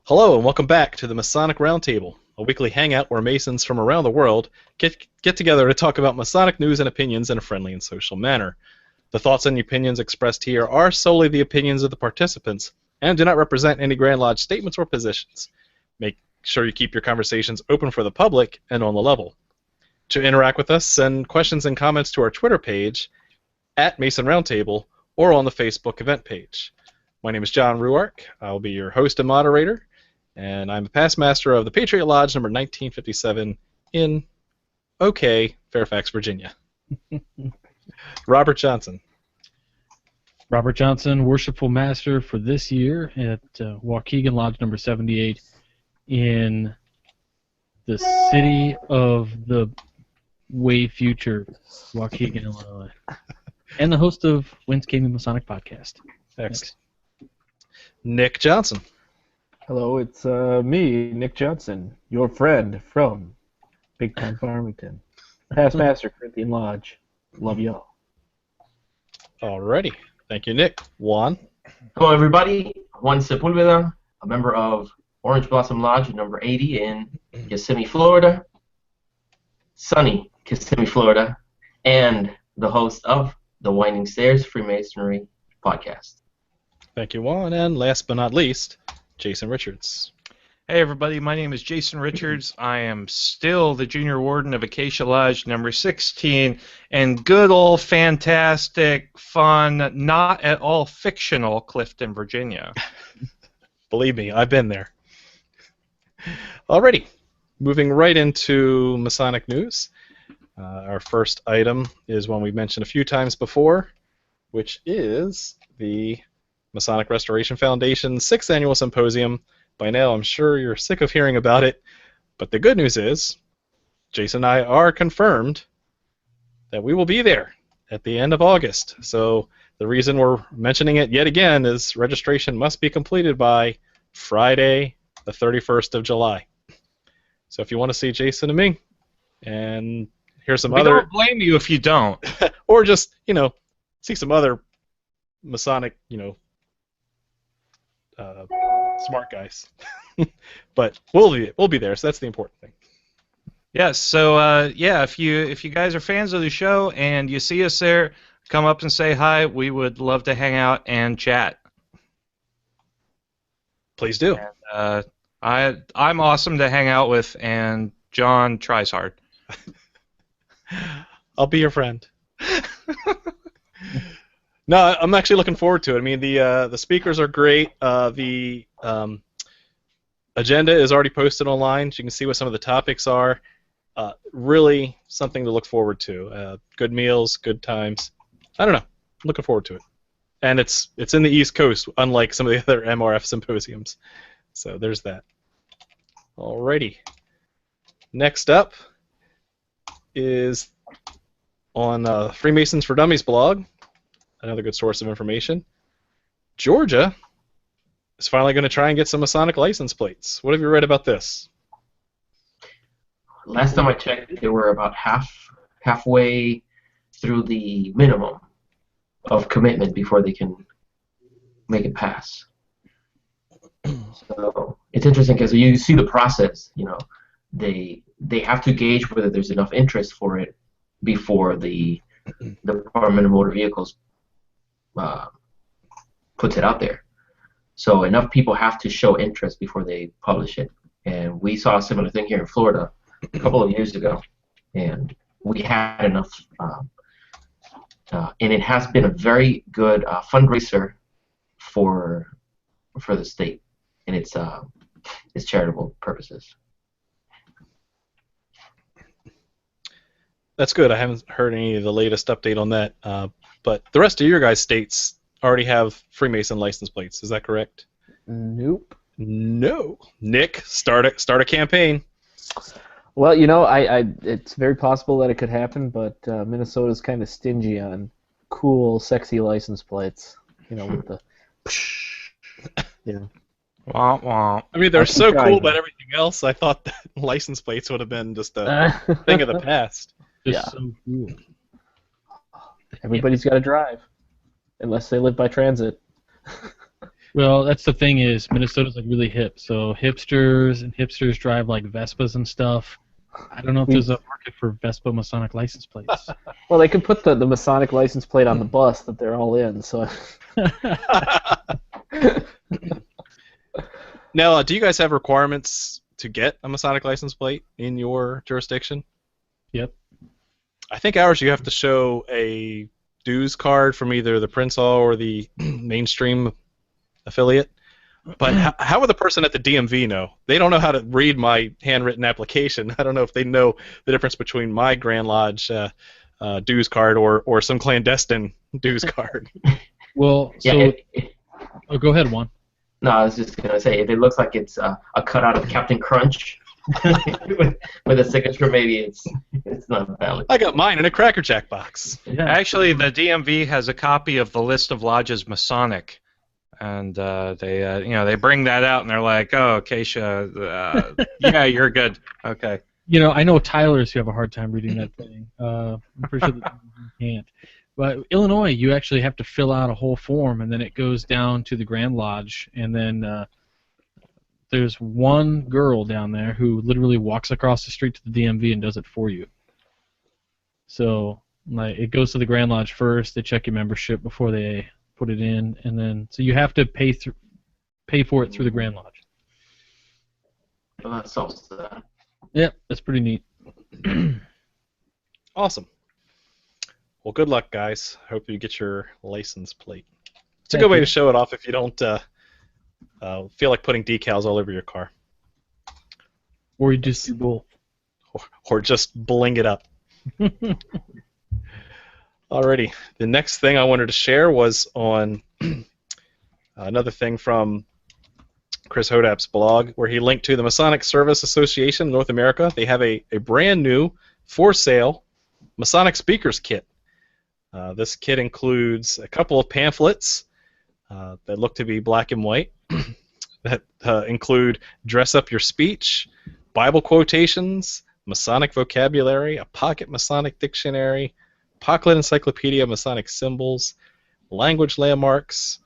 Hello and welcome back to the Masonic Roundtable, a weekly hangout where Masons from around the world get together to talk about Masonic news and opinions in a friendly and social manner. The thoughts and opinions expressed here are solely the opinions of the participants and do not represent any Grand Lodge statements or positions. Make sure you keep your conversations open for the public and on the level. To interact with us, send questions and comments to our Twitter page at Mason Roundtable or on the Facebook event page. My name is John Ruark. I'll be your host and moderator, and I'm the past master of the Patriot Lodge number 1957 in Fairfax, Virginia. Robert Johnson. Robert Johnson, Worshipful Master for this year at Waukegan Lodge number 78 in the city of the way future, Waukegan, Illinois. And the host of Whence Came the Masonic Podcast. Excellent. Nick Johnson. Hello, it's me, Nick Johnson, your friend from Big Time Farmington. Past Master, Corinthian Lodge. Love y'all. Alrighty. Thank you, Nick. Juan. Hello, everybody. Juan Sepulveda, a member of Orange Blossom Lodge number 80 in Kissimmee, Florida. Sunny Kissimmee, Florida. And the host of the Winding Stairs Freemasonry podcast. Thank you, Juan. And last but not least, Jason Richards. Hey everybody, my name is Jason Richards. I am still the Junior Warden of Acacia Lodge number 16 and good old fantastic, fun, not at all fictional Clifton, Virginia. Believe me, I've been there. Alrighty, moving right into Masonic news. Our first item is one we've mentioned a few times before, which is the Masonic Restoration Foundation's 6th Annual Symposium. By now, I'm sure you're sick of hearing about it, but the good news is, Jason and I are confirmed that we will be there at the end of August. So the reason we're mentioning it yet again is registration must be completed by Friday, the 31st of July. So if you want to see Jason and me, and here's some We other... don't blame you if you don't. or just, see some other Masonic, smart guys. But we'll be there, so that's the important thing. Yes, so if you guys are fans of the show and you see us there, come up and say hi. We would love to hang out and chat. Please do. And, I'm awesome to hang out with, and John tries hard. I'll be your friend. No, I'm actually looking forward to it. I mean, the speakers are great. The agenda is already posted online, so you can see what some of the topics are. Really something to look forward to. Good meals, good times. I don't know. I'm looking forward to it. And it's in the East Coast, unlike some of the other MRF symposiums. So there's that. Alrighty. Next up is on Freemasons for Dummies blog. Another good source of information. Georgia is finally going to try and get some Masonic license plates. What have you read about this? Last time I checked, they were about halfway through the minimum of commitment before they can make it pass. So it's interesting because you see the process. They have to gauge whether there's enough interest for it before the Department of Motor Vehicles puts it out there. So enough people have to show interest before they publish it. And we saw a similar thing here in Florida a couple of years ago, and we had enough. And it has been a very good fundraiser for the state, and it's charitable purposes. That's good. I haven't heard any of the latest update on that. But the rest of your guys' states already have Freemason license plates. Is that correct? Nope. No. Nick, start a campaign. Well, it's very possible that it could happen, but Minnesota's kind of stingy on cool, sexy license plates. With the... Wah, wah. I mean, they're so try, cool, though. but everything else, I thought that license plates would have been just a thing of the past. Just Yeah. so cool. Everybody's got to drive, unless they live by transit. Well, that's the thing is Minnesota's like really hip, so hipsters drive like Vespas and stuff. I don't know if there's a market for Vespa Masonic license plates. Well, they could put the Masonic license plate on the bus that they're all in. So. Now, do you guys have requirements to get a Masonic license plate in your jurisdiction? Yep. I think ours you have to show a dues card from either the Prince Hall or the mainstream affiliate. But how would the person at the DMV know? They don't know how to read my handwritten application. I don't know if they know the difference between my Grand Lodge dues card or some clandestine dues card. Well, so go ahead, Juan. No, I was just gonna say if it looks like it's a cutout of Captain Crunch with a signature, maybe it's not valid. I got mine in a Cracker Jack box. Yeah. Actually, the DMV has a copy of the list of lodges Masonic, and they bring that out and they're like, oh, Acacia, yeah, you're good. Okay. I know Tylers who have a hard time reading that thing. I'm pretty sure that you can't. But Illinois, you actually have to fill out a whole form, and then it goes down to the Grand Lodge, and then there's one girl down there who literally walks across the street to the DMV and does it for you. So it goes to the Grand Lodge first. They check your membership before they put it in, and then so you have to pay for it through the Grand Lodge. Well, that solves that. Yep, that's pretty neat. Awesome. Well, good luck, guys. Hope you get your license plate. It's a Thank good way you. to show it off if you don't feel like putting decals all over your car. Or you just do both. Or just bling it up. Alrighty. The next thing I wanted to share was on another thing from Chris Hodap's blog, where he linked to the Masonic Service Association of North America. They have a brand new, for sale, Masonic Speakers Kit. This kit includes a couple of pamphlets that look to be black and white that include Dress Up Your Speech, Bible quotations, Masonic vocabulary, a pocket Masonic dictionary, pocket encyclopedia of Masonic symbols, language landmarks,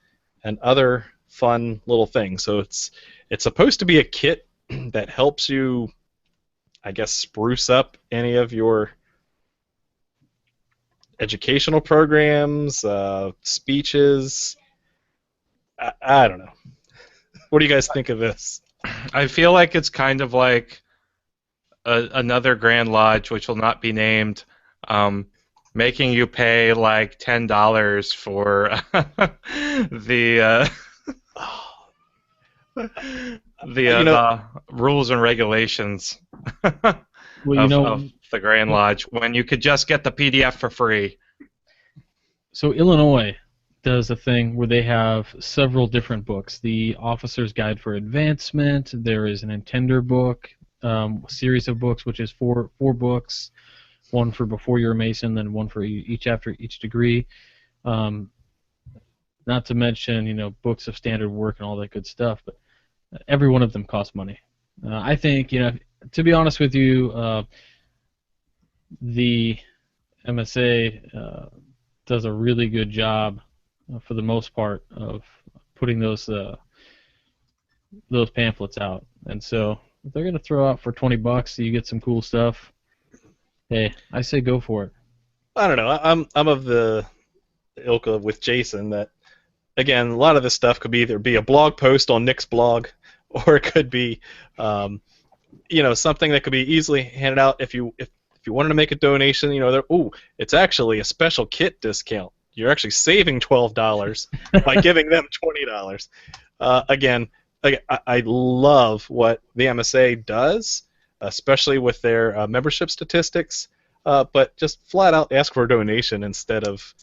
and other fun little things. So it's supposed to be a kit that helps you, I guess, spruce up any of your educational programs, speeches. I don't know. What do you guys think of this? I feel like it's kind of like another Grand Lodge, which will not be named, making you pay like $10 for the rules and regulations of the Grand Lodge when you could just get the PDF for free. So Illinois does a thing where they have several different books. The Officer's Guide for Advancement. There is an Intender book, a series of books, which is four books, one for before you're a Mason, then one for each after each degree. Not to mention, books of standard work and all that good stuff. But every one of them costs money. I think, to be honest with you, the MSA does a really good job, for the most part, of putting those pamphlets out. And so, if they're going to throw out for $20 so you get some cool stuff, hey, I say go for it. I don't know. I'm of the ilk of with Jason that, again, a lot of this stuff could either be a blog post on Nick's blog, or it could be, something that could be easily handed out if you wanted to make a donation. It's actually a special kit discount. You're actually saving $12 by giving them $20. Again, I love what the MSA does, especially with their membership statistics. But just flat out ask for a donation instead of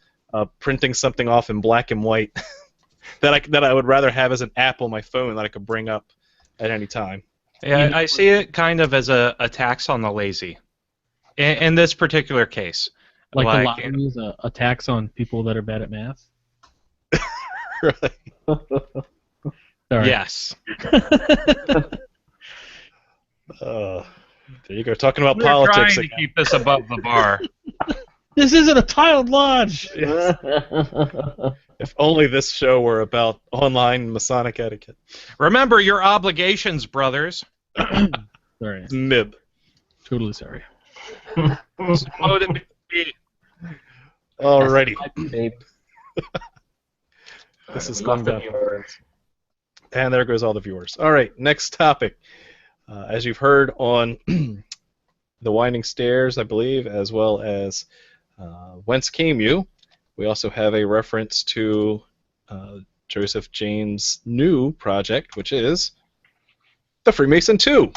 printing something off in black and white that I would rather have as an app on my phone that I could bring up at any time. Yeah, I see it kind of as a tax on the lazy. In this particular case. Like the lottery is a tax on people that are bad at math? Right. Yes. There you go, talking about We're politics trying again. to keep this above the bar. This isn't a tiled lodge. Yes. If only this show were about online Masonic etiquette. Remember your obligations, brothers. Sorry. Nib. Totally sorry. Slow to be. Alrighty. Babe. This is We going lost the down. viewers. And there goes all the viewers. All right, next topic. As you've heard on The Winding Stairs, I believe, as well as Whence Came You, we also have a reference to Joseph James' new project, which is The Freemason 2.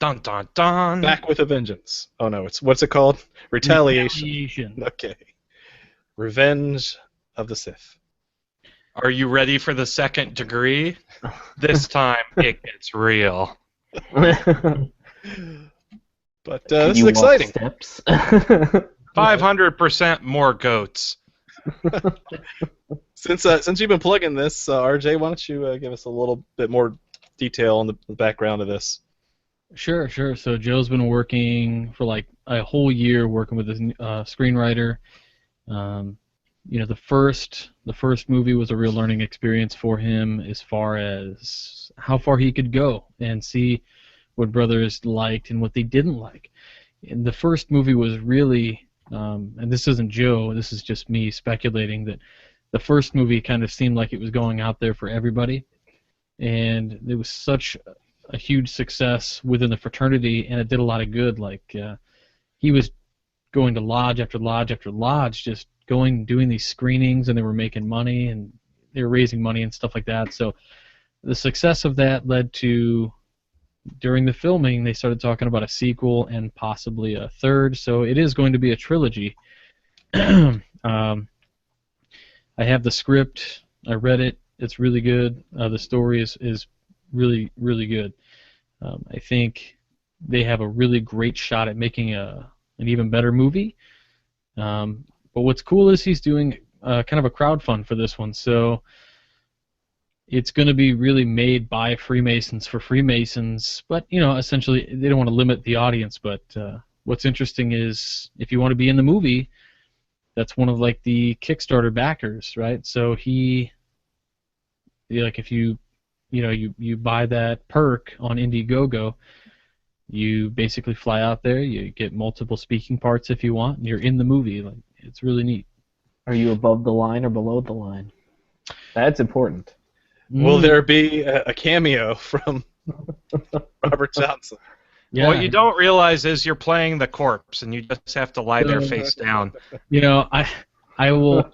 Dun dun dun. Back with a Vengeance. Oh no, what's it called? Retaliation. Okay. Revenge of the Sith. Are you ready for the second degree? This time it gets real. But this You is walk exciting. Steps. 500% more goats. Since you've been plugging this, RJ, why don't you give us a little bit more detail on the background of this? Sure. So Joe's been working for like a whole year working with his screenwriter. The first movie was a real learning experience for him as far as how far he could go and see what brothers liked and what they didn't like. And the first movie was really, and this isn't Joe, this is just me speculating, that the first movie kind of seemed like it was going out there for everybody, and it was such a huge success within the fraternity, and it did a lot of good. Like he was going to lodge after lodge after lodge, just doing these screenings, and they were making money, and they were raising money and stuff like that. So the success of that led to, during the filming, they started talking about a sequel and possibly a third. So it is going to be a trilogy. I have the script. I read it. It's really good. The story is really, really good. I think they have a really great shot at making an even better movie. But what's cool is he's doing kind of a crowdfund for this one. So it's going to be really made by Freemasons for Freemasons. But, essentially they don't want to limit the audience. But what's interesting is if you want to be in the movie, that's one of like the Kickstarter backers, right? So if you buy that perk on Indiegogo, you basically fly out there, you get multiple speaking parts if you want, and you're in the movie. Like, it's really neat. Are you above the line or below the line? That's important. Will there be a cameo from Robert Johnson? Yeah. What you don't realize is you're playing the corpse, and you just have to lie there face down. I will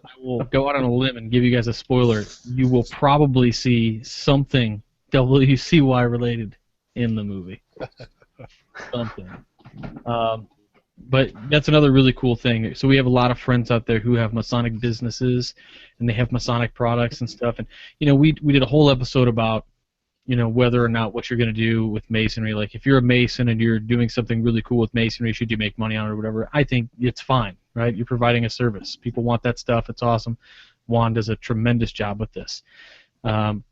go out on a limb and give you guys a spoiler. You will probably see something WCY related in the movie. Something. But that's another really cool thing. So we have a lot of friends out there who have Masonic businesses, and they have Masonic products and stuff. And we did a whole episode about whether or not what you're going to do with Masonry. Like, if you're a Mason and you're doing something really cool with Masonry, should you make money on it or whatever? I think it's fine, right? You're providing a service. People want that stuff. It's awesome. Juan does a tremendous job with this. So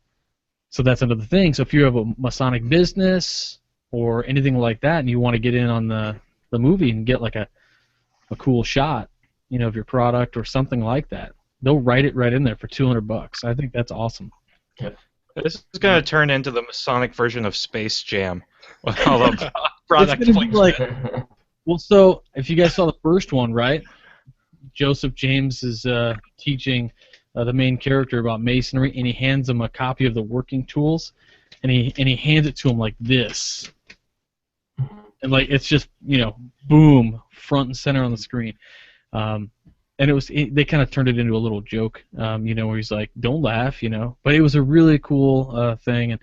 that's another thing. So if you have a Masonic business or anything like that, and you want to get in on the movie and get like a cool shot, of your product or something like that, they'll write it right in there for $200. I think that's awesome. Yep. This is going to turn into the Masonic version of Space Jam with all the product It's gonna be placement. like, well, so if you guys saw the first one, right? Joseph James is teaching the main character about Masonry, and he hands him a copy of the working tools, and he hands it to him like this, and like it's just boom, front and center on the screen. And they kind of turned it into a little joke, where he's like, "Don't laugh," But it was a really cool thing, and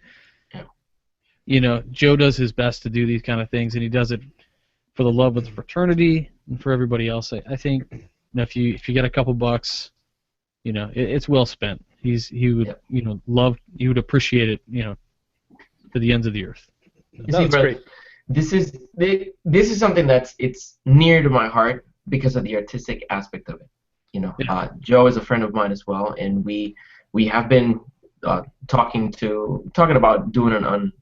Joe does his best to do these kind of things, and he does it for the love of the fraternity and for everybody else. I think if you get a couple bucks, it's well spent. He would appreciate it, to the ends of the earth. That's great. This is something it's near to my heart because of the artistic aspect of it. Joe is a friend of mine as well, and we have been talking about doing it on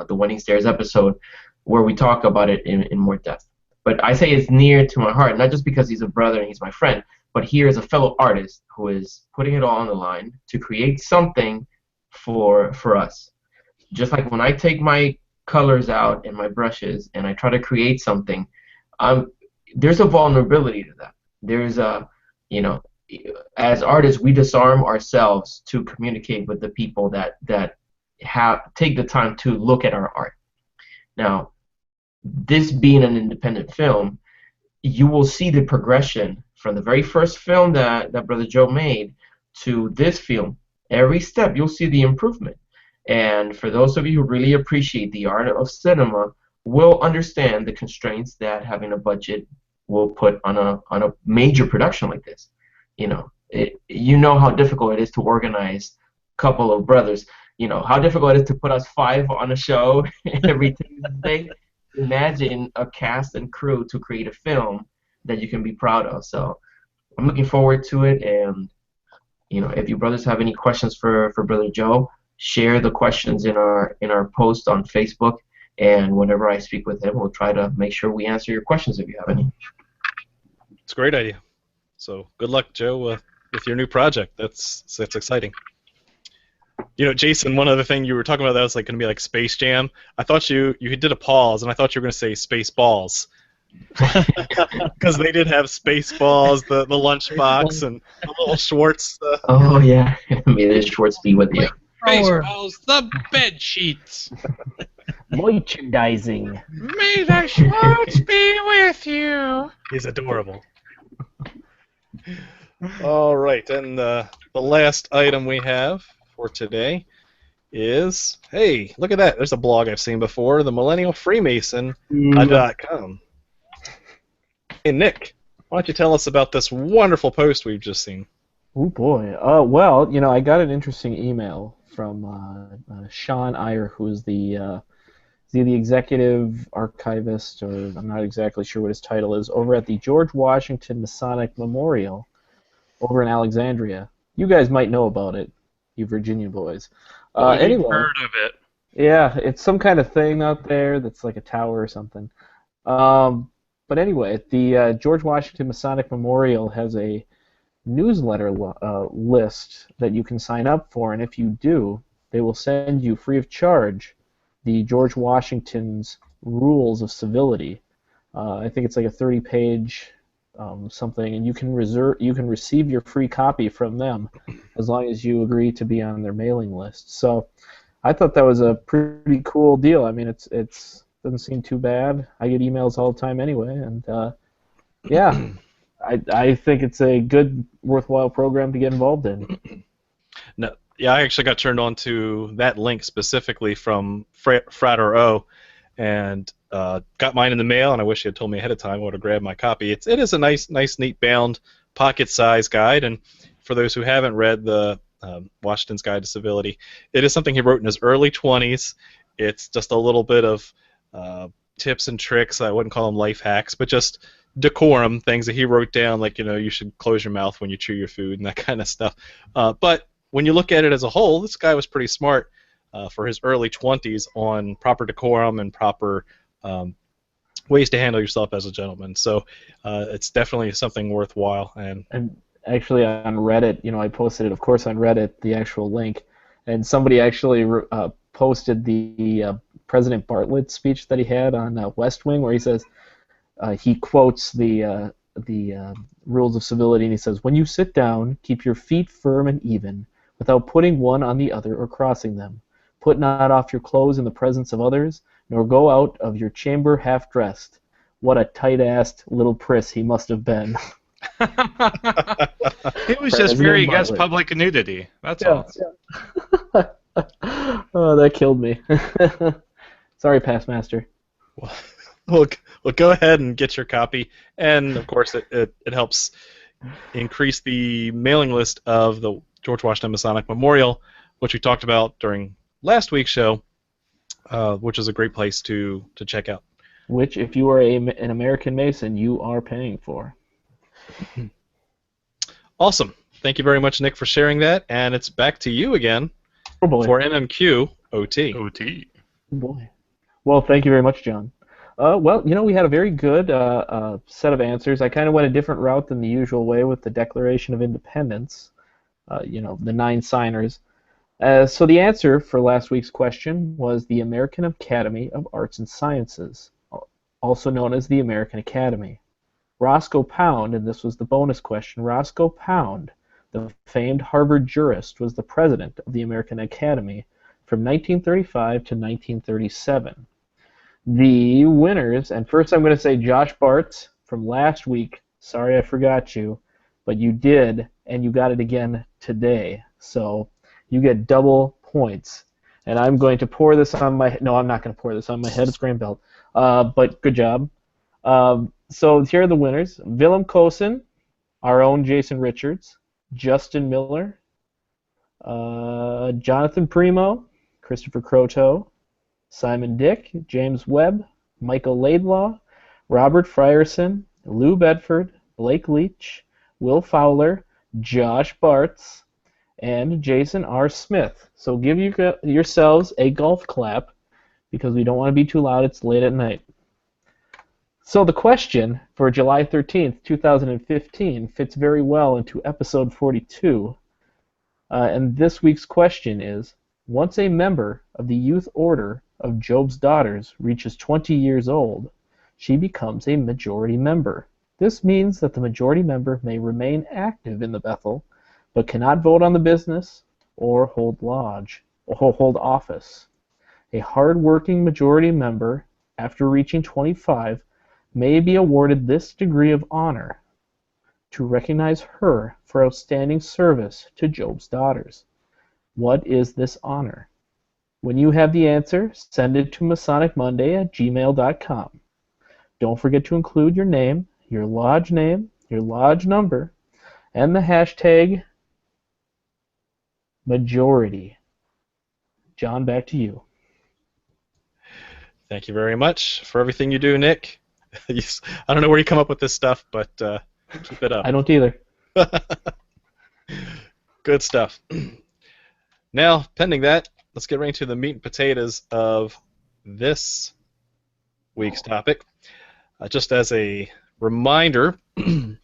the Winding Stairs episode where we talk about it in more depth. But I say it's near to my heart, not just because he's a brother and he's my friend, but here is a fellow artist who is putting it all on the line to create something for us. Just like when I take my colors out and my brushes and I try to create something, there's a vulnerability to that. There's a, you know, as artists, we disarm ourselves to communicate with the people that take the time to look at our art. Now, this being an independent film, you will see the progression from the very first film that Brother Joe made to this film. Every step, you'll see the improvement. And for those of you who really appreciate the art of cinema, will understand the constraints that having a budget will put on a major production like this. You know how difficult it is to organize a couple of brothers. You know how difficult it is to put us 5 on a show every Tuesday. Imagine a cast and crew to create a film that you can be proud of. So I'm looking forward to it. And if you brothers have any questions for Brother Joe, share the questions in our post on Facebook. And whenever I speak with him, we'll try to make sure we answer your questions if you have any. It's a great idea. So good luck, Joe, with your new project. That's exciting. Jason, one other thing you were talking about that was going to be like Space Jam. I thought you did a pause, and I thought you were going to say Space Balls. Because they did have Space Balls, the lunchbox, and the little Schwartz. Oh, yeah. May the Schwartz be with you. Space Balls, the bed sheets. Merchandising. May the Schwartz be with you. He's adorable. All right, and the last item we have for today is, hey, look at that. There's a blog I've seen before, the millennialfreemason.com. Hey, Nick, why don't you tell us about this wonderful post we've just seen? Oh, boy. Well, I got an interesting email from Sean Iyer, who's the executive archivist, or I'm not exactly sure what his title is, over at the George Washington Masonic Memorial over in Alexandria. You guys might know about it, you Virginia boys. Anyway, heard of it. Yeah, it's some kind of thing out there that's like a tower or something. But anyway, the George Washington Masonic Memorial has a newsletter list that you can sign up for, and if you do, they will send you free of charge the George Washington's Rules of Civility. I think it's like a 30-page something, and you can receive your free copy from them as long as you agree to be on their mailing list. So I thought that was a pretty cool deal. I mean, it doesn't seem too bad. I get emails all the time anyway, and yeah, I think it's a good, worthwhile program to get involved in. No, yeah, I actually got turned on to that link specifically from Frater O, and got mine in the mail, and I wish you had told me ahead of time I would have grabbed my copy. It is a nice, neat bound, pocket-sized guide, and for those who haven't read the Washington's Guide to Civility, it is something he wrote in his early 20s. It's just a little bit of tips and tricks. I wouldn't call them life hacks, but just decorum, things that he wrote down, like, you should close your mouth when you chew your food and that kind of stuff. But when you look at it as a whole, this guy was pretty smart for his early 20s on proper decorum and proper ways to handle yourself as a gentleman. So it's definitely something worthwhile. And actually on Reddit, I posted it, of course, on Reddit, the actual link, and somebody actually posted the President Bartlett speech that he had on West Wing, where he says, he quotes the rules of civility, and he says, "When you sit down, keep your feet firm and even, without putting one on the other or crossing them. Put not off your clothes in the presence of others, nor go out of your chamber half-dressed." What a tight-assed little priss he must have been. It was just very against public nudity. That's all. Yeah. Oh, that killed me. Sorry, Past Master. Well, go ahead and get your copy, and of course it helps increase the mailing list of the George Washington Masonic Memorial, which we talked about during last week's show, which is a great place to check out. Which, if you are an American Mason, you are paying for. Awesome. Thank you very much, Nick, for sharing that, and it's back to you again for MMQ OT. OT. Oh boy. Well, thank you very much, John. Well, we had a very good set of answers. I kind of went a different route than the usual way with the Declaration of Independence, the 9 signers. So the answer for last week's question was the American Academy of Arts and Sciences, also known as the American Academy. Roscoe Pound, and this was the bonus question, Roscoe Pound, the famed Harvard jurist, was the president of the American Academy from 1935 to 1937. The winners, and first I'm going to say Josh Bartz from last week. Sorry I forgot you, but you did, and you got it again today. So you get double points. And I'm going to pour this on my... No, I'm not going to pour this on my head. It's grain belt. But good job. So here are the winners. Willem Kosen, our own Jason Richards, Justin Miller, Jonathan Primo, Christopher Croteau, Simon Dick, James Webb, Michael Laidlaw, Robert Frierson, Lou Bedford, Blake Leach, Will Fowler, Josh Bartz, and Jason R. Smith. So give yourselves a golf clap because we don't want to be too loud. It's late at night. So the question for July 13th, 2015 fits very well into episode 42. And this week's question is, once a member of the youth order of Job's daughters reaches 20 years old, she becomes a majority member. This means that the majority member may remain active in the Bethel, but cannot vote on the business or hold office. A hard-working majority member, after reaching 25, may be awarded this degree of honor to recognize her for outstanding service to Job's daughters. What is this honor? When you have the answer, send it to masonicmonday@gmail.com. Don't forget to include your name, your lodge number, and the hashtag majority. John, back to you. Thank you very much for everything you do, Nick. I don't know where you come up with this stuff, but keep it up. I don't either. Good stuff. Now, pending that, let's get right into the meat and potatoes of this week's topic. Just as a reminder,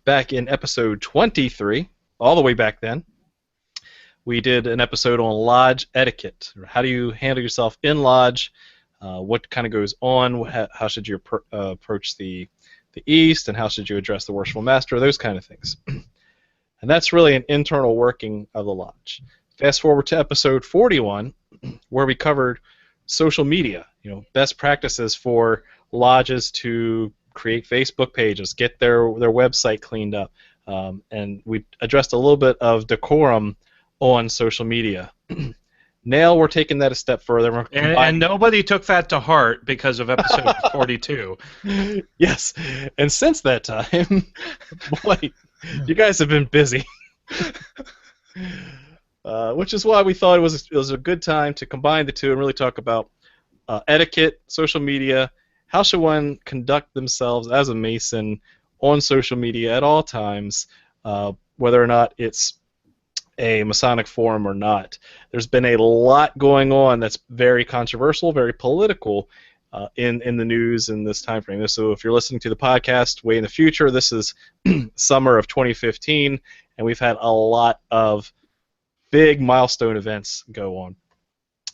back in episode 23, all the way back then, we did an episode on lodge etiquette. How do you handle yourself in lodge? What kind of goes on? How should you approach the East, and how should you address the worshipful master? Those kind of things. And that's really an internal working of the lodge. Fast forward to episode 41, where we covered social media. Best practices for lodges to create Facebook pages, get their website cleaned up, and we addressed a little bit of decorum on social media. Now we're taking that a step further. And nobody took that to heart because of episode 42. Yes, and since that time, boy, you guys have been busy. Which is why we thought it was a good time to combine the two and really talk about etiquette, social media, how should one conduct themselves as a Mason on social media at all times, whether or not it's a Masonic forum or not. There's been a lot going on that's very controversial, very political in the news in this time frame. So if you're listening to the podcast way in the future, this is summer of 2015, and we've had a lot of big milestone events go on.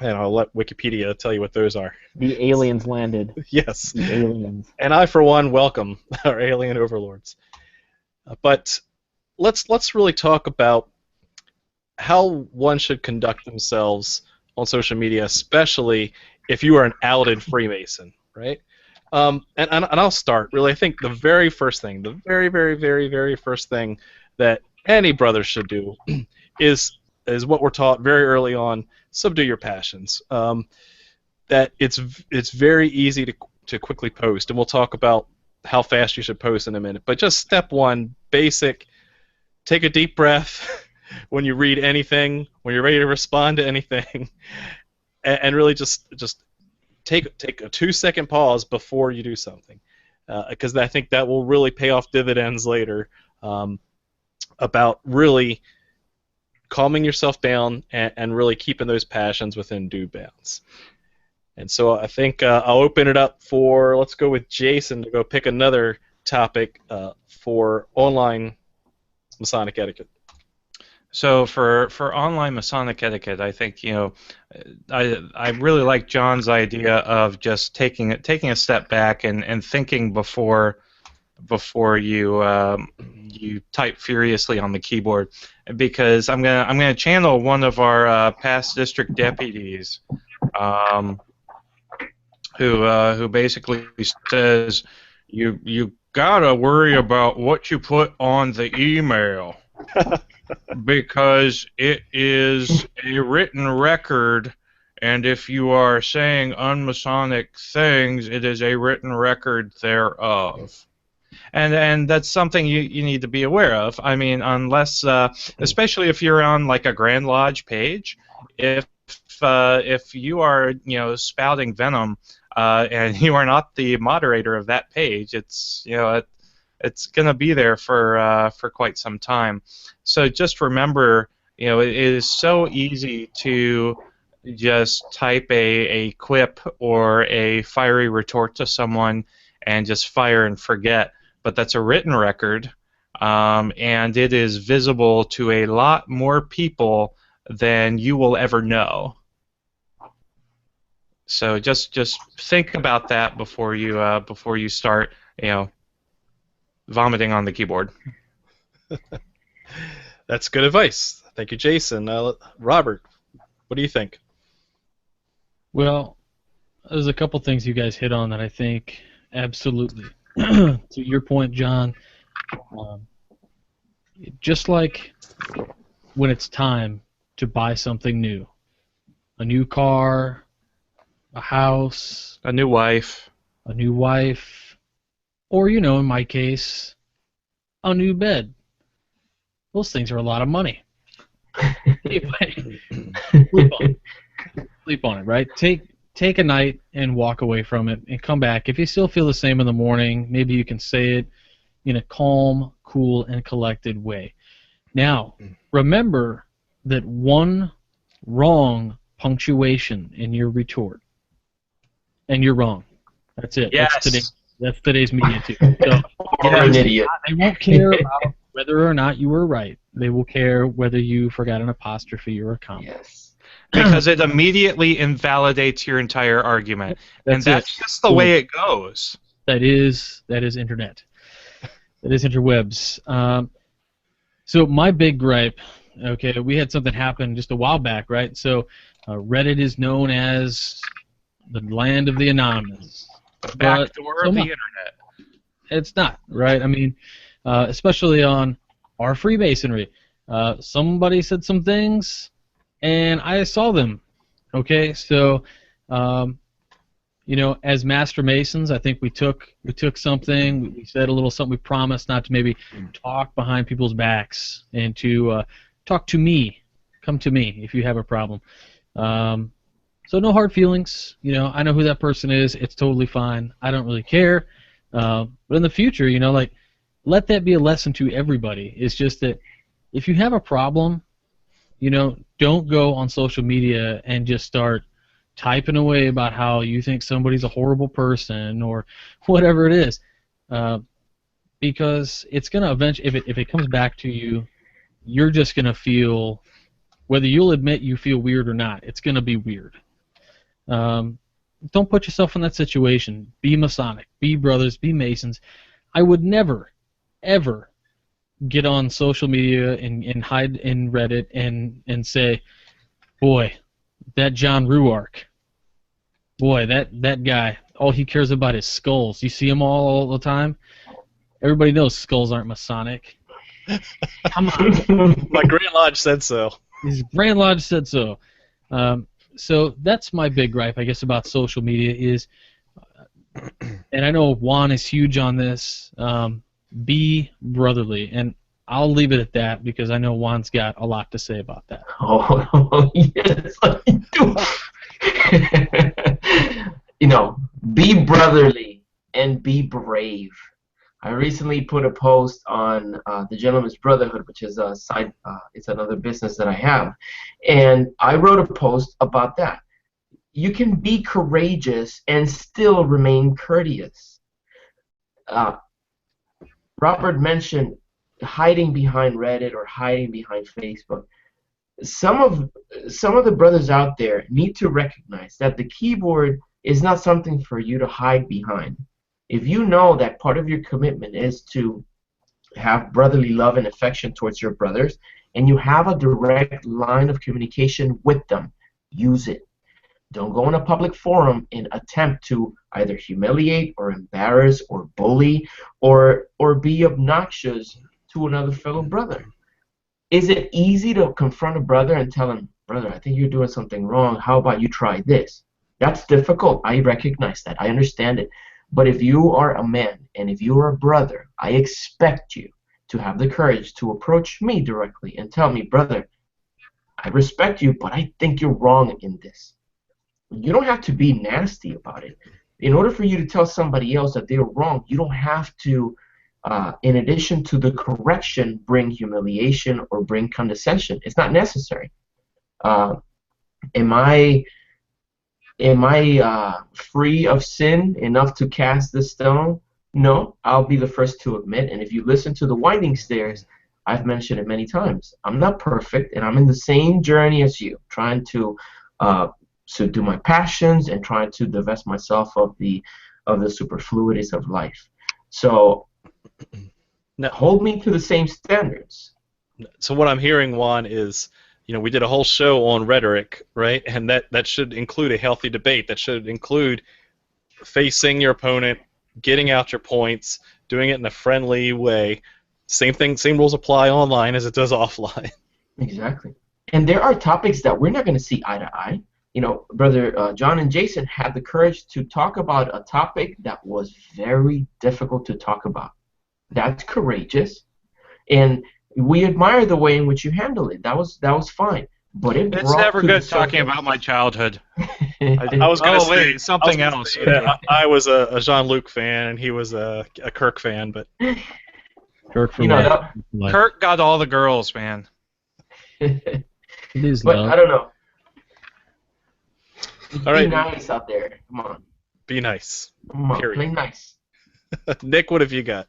And I'll let Wikipedia tell you what those are. The aliens landed. Yes. The aliens. And I, for one, welcome our alien overlords. But let's really talk about how one should conduct themselves on social media, especially if you are an outed Freemason, right? And I'll start, really. I think the very first thing, the very, very, very, very first thing that any brother should do is what we're taught very early on: subdue your passions. That it's very easy to quickly post, and we'll talk about how fast you should post in a minute. But just step one, basic: take a deep breath when you read anything, when you're ready to respond to anything, and really just take a 2-second pause before you do something, because I think that will really pay off dividends later, about really calming yourself down and really keeping those passions within due bounds. And so I think I'll open it up for, let's go with Jason to go pick another topic for online Masonic etiquette. So for online Masonic etiquette, I think I really like John's idea of just taking a step back and thinking before you type furiously on the keyboard, because I'm gonna channel one of our past district deputies, who basically says you gotta worry about what you put on the email. Because it is a written record, and if you are saying unmasonic things, it is a written record thereof. And that's something you need to be aware of. I mean, unless, especially if you're on like a Grand Lodge page, if you are spouting venom, and you are not the moderator of that page, it's going to be there for quite some time. So just remember, it is so easy to just type a quip or a fiery retort to someone and just fire and forget. But that's a written record, and it is visible to a lot more people than you will ever know. So just think about that before you start, vomiting on the keyboard. That's good advice. Thank you, Jason. Robert, what do you think? Well, there's a couple things you guys hit on that I think absolutely. To your point, John, just like when it's time to buy something new, a new car, a house, A new wife. or, in my case, a new bed. Those things are a lot of money. Anyway, sleep on it, right? Take a night and walk away from it and come back. If you still feel the same in the morning, maybe you can say it in a calm, cool, and collected way. Now, remember that one wrong punctuation in your retort, and you're wrong. That's it. Yes. That's today's media too. So, You're an idiot. they won't care about whether or not you were right. They will care whether you forgot an apostrophe or a comma. Yes. Because it immediately invalidates your entire argument. And that's just the way it goes. That is internet. That is interwebs. So my big gripe, okay, we had something happen just a while back, right? So Reddit is known as the land of the anonymous. The back door of the internet. It's not, right? I mean, especially on our Freemasonry. Somebody said some things, and I saw them. Okay, so as Master Masons, I think we took something. We said a little something. We promised not to maybe talk behind people's backs and to talk to me. Come to me if you have a problem. So no hard feelings. I know who that person is. It's totally fine. I don't really care. But in the future, let that be a lesson to everybody. It's just that if you have a problem, don't go on social media and just start typing away about how you think somebody's a horrible person or whatever it is, because it's gonna eventually, if it comes back to you, you're just gonna feel, whether you'll admit you feel weird or not, it's gonna be weird. Don't put yourself in that situation. Be Masonic. Be brothers. Be Masons. I would never, ever get on social media and hide in Reddit and say, boy, that John Ruark, boy, that guy, all he cares about is skulls. You see him all the time? Everybody knows skulls aren't Masonic. Come on. My Grand Lodge said so. His Grand Lodge said so. So that's my big gripe, I guess, about social media is, and I know Juan is huge on this, be brotherly. And I'll leave it at that because I know Juan's got a lot to say about that. Oh, yes, I do. Be brotherly and be brave. I recently put a post on the Gentleman's Brotherhood, which is a side, it's another business that I have, and I wrote a post about that. you can be courageous and still remain courteous. Uh, Robert mentioned hiding behind Reddit or hiding behind Facebook. Some of the brothers out there need to recognize that the keyboard is not something for you to hide behind. If you know that part of your commitment is to have brotherly love and affection towards your brothers, and you have a direct line of communication with them, use it. Don't go in a public forum and attempt to either humiliate or embarrass or bully or be obnoxious to another fellow brother. Is it easy to confront a brother and tell him, brother, I think you're doing something wrong. How about you try this? That's difficult. I recognize that. I understand it. But if you are a man and if you are a brother, I expect you to have the courage to approach me directly and tell me, brother, I respect you, but I think you're wrong in this. You don't have to be nasty about it. In order for you to tell somebody else that they're wrong, you don't have to, in addition to the correction, bring humiliation or bring condescension. It's not necessary. Am I free of sin enough to cast the stone? No, I'll be the first to admit. And if you listen to the Winding Stairs, I've mentioned it many times. I'm not perfect, and I'm in the same journey as you, trying to subdue my passions and trying to divest myself of the superfluities of life. So No. hold me to the same standards. So what I'm hearing, Juan, is, we did a whole show on rhetoric, right? And that should include a healthy debate. That should include facing your opponent, getting out your points, doing it in a friendly way. Same rules apply online as it does offline. Exactly. And there are topics that we're not going to see eye to eye. Brother John and Jason had the courage to talk about a topic that was very difficult to talk about. That's courageous. And we admire the way in which you handled it. That was fine. But it's never good talking about my childhood. I was going to say something else. I was a Jean-Luc fan, and he was a Kirk fan, but Kirk for life. Kirk got all the girls, man. It is but love. I don't know. All right. Be nice out there. Come on. Be nice. Come on. Period. Play nice. Nick, what have you got?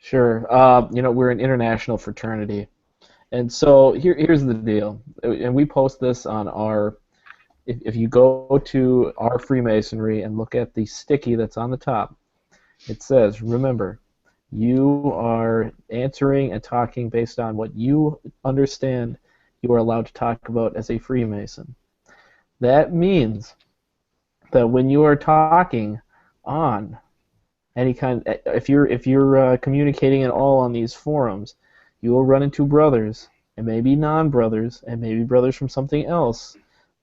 Sure. We're an international fraternity. And so here's the deal. And we post this on our, if you go to our Freemasonry and look at the sticky that's on the top, it says, remember, you are answering and talking based on what you understand you are allowed to talk about as a Freemason. That means that when you are talking on any kind, if you're communicating at all on these forums, you will run into brothers, and maybe non-brothers, and maybe brothers from something else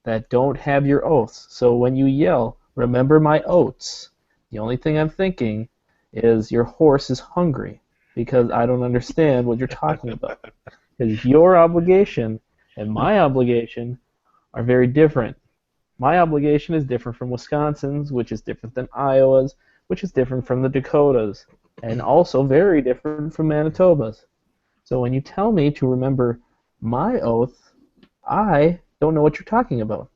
that don't have your oaths. So when you yell, remember my oaths, the only thing I'm thinking is your horse is hungry because I don't understand what you're talking about. Because your obligation and my obligation are very different. My obligation is different from Wisconsin's, which is different than Iowa's, which is different from the Dakotas, and also very different from Manitoba's. So when you tell me to remember my oath, I don't know what you're talking about.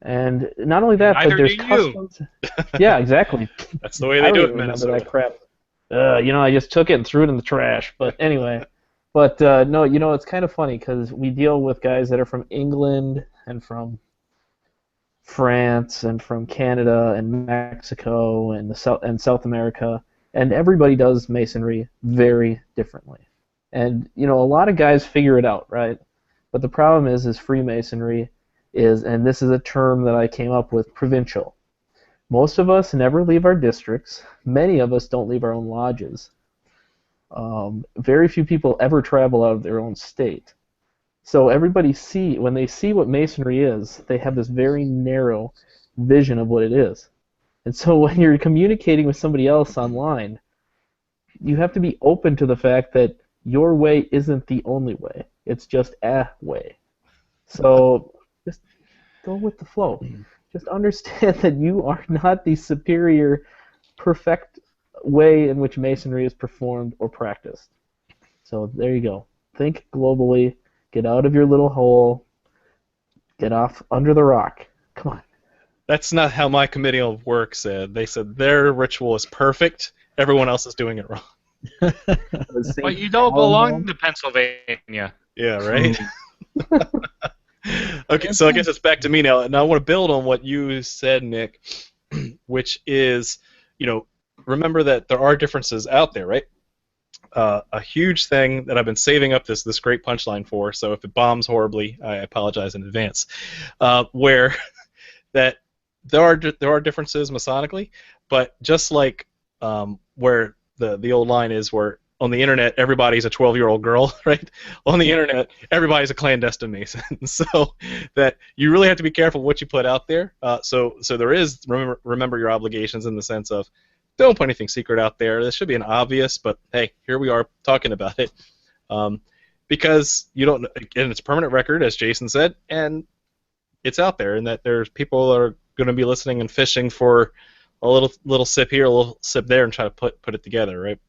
And not only that, but there's customs. Yeah, exactly. That's the way they do it in Minnesota. Remember that crap. I just took it and threw it in the trash. But anyway, no, it's kind of funny because we deal with guys that are from England and from France and from Canada and Mexico and South America, and everybody does Masonry very differently. And a lot of guys figure it out, right? But the problem is Freemasonry is, and this is a term that I came up with, provincial. Most of us never leave our districts. Many of us don't leave our own lodges. Very few people ever travel out of their own state. So everybody when they see what Masonry is, they have this very narrow vision of what it is. And so when you're communicating with somebody else online, you have to be open to the fact that your way isn't the only way. It's just a way. So just go with the flow. Just understand that you are not the superior, perfect way in which Masonry is performed or practiced. So there you go. Think globally. Get out of your little hole. Get off under the rock. Come on. That's not how my committee of work said. They said their ritual is perfect. Everyone else is doing it wrong. But you don't belong to Pennsylvania. Yeah, right? Okay, so I guess it's back to me now. And I want to build on what you said, Nick, which is, remember that there are differences out there, right? A huge thing that I've been saving up this great punchline for, so if it bombs horribly, I apologize in advance, where that there are differences Masonically, but just like where the old line is where on the internet everybody's a 12-year-old girl, right? On the internet everybody's a clandestine Mason. So that you really have to be careful what you put out there. So there is remember your obligations in the sense of don't put anything secret out there. This should be an obvious, but hey, here we are talking about it. Because you don't, and it's a permanent record, as Jason said, and it's out there, and that there's people that are going to be listening and fishing for a little sip here, a little sip there, and try to put it together, right?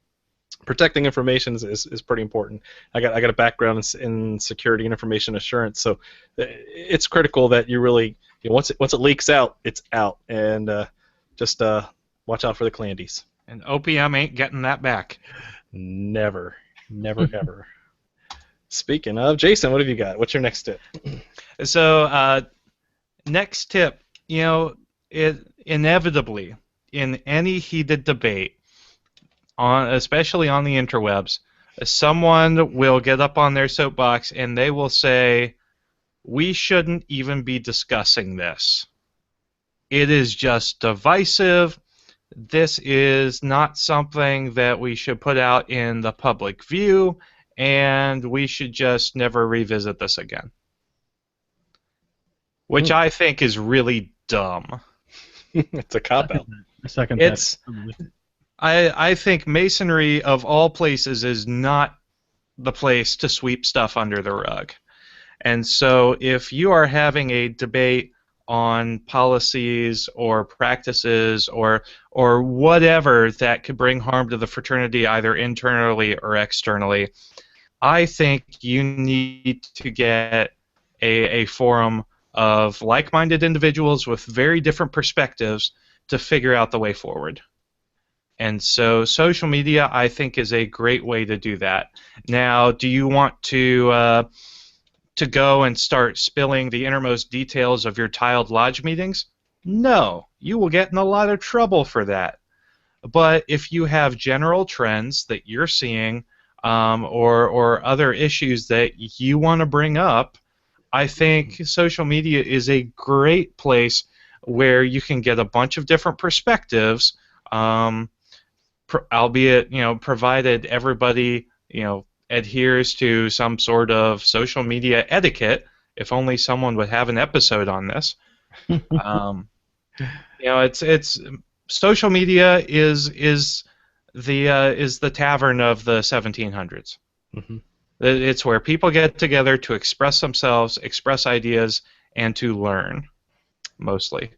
Protecting information is pretty important. I got a background in security and information assurance, so it's critical that you really, once it leaks out, it's out, and just watch out for the clandies. And OPM ain't getting that back. Never, ever. Speaking of, Jason, what have you got? What's your next tip? So, next tip, inevitably, in any heated debate, especially on the interwebs, someone will get up on their soapbox and they will say, we shouldn't even be discussing this. It is just divisive. This is not something that we should put out in the public view, and we should just never revisit this again. Which I think is really dumb. It's a cop-out. I think Masonry, of all places, is not the place to sweep stuff under the rug. And so if you are having a debate on policies or practices or whatever that could bring harm to the fraternity either internally or externally, I think you need to get a forum of like-minded individuals with very different perspectives to figure out the way forward. And so social media, I think, is a great way to do that. Now, do you want to go and start spilling the innermost details of your tiled lodge meetings? No, you will get in a lot of trouble for that. But if you have general trends that you're seeing or other issues that you want to bring up, I think social media is a great place where you can get a bunch of different perspectives, albeit, provided everybody, adheres to some sort of social media etiquette. If only someone would have an episode on this. It's social media is the tavern of the 1700s. Mm-hmm. It's where people get together to express themselves, express ideas, and to learn, mostly.